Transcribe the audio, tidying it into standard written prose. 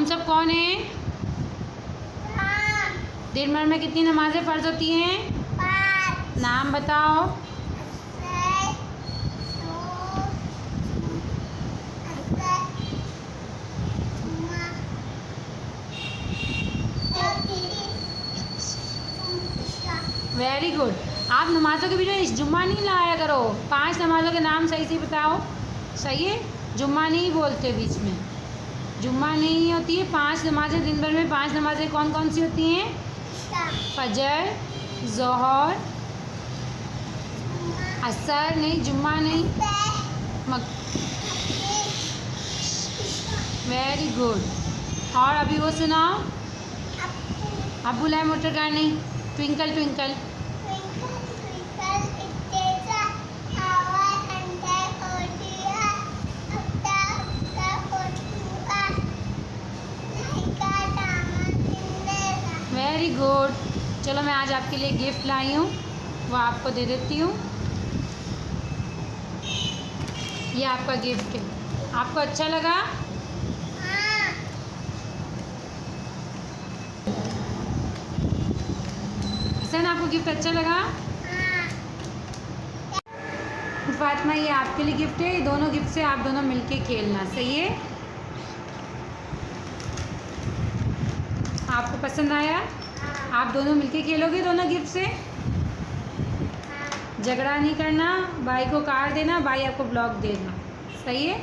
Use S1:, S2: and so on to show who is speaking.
S1: हम सब कौन हैं? दिन भर में कितनी नमाजें फ़र्ज होती हैं?
S2: 5।
S1: नाम बताओ। Very good. आप नमाज़ों के बीच में जुम्मा नहीं लाया करो। 5 नमाज़ों के नाम सही से बताओ। सही है, जुम्मा नहीं बोलते बीच में, जुम्मा नहीं होती है। 5 नमाज़ें दिन भर में, 5 नमाज़ें कौन कौन सी होती हैं? फजर, ज़ोहर, असर नहीं, जुम्मा नहीं, वेरी गुड। और अभी वो सुनाओ, अब बुलाए मोटर कार नहीं, ट्विंकल ट्विंकल। Very good. चलो मैं आज आपके लिए गिफ्ट लाई हूँ, वो आपको दे देती हूँ। ये आपका गिफ्ट है, आपको अच्छा लगा? हसन, आपको गिफ्ट अच्छा लगा? फातिमा, ये आपके लिए गिफ्ट है। दोनों गिफ्ट से आप दोनों मिलके खेलना, सही है? आपको पसंद आया? आप दोनों मिलके खेलोगे दोनों गिफ्ट से? झगड़ा नहीं करना, भाई को कार्ड देना, भाई आपको ब्लॉक देना, सही है?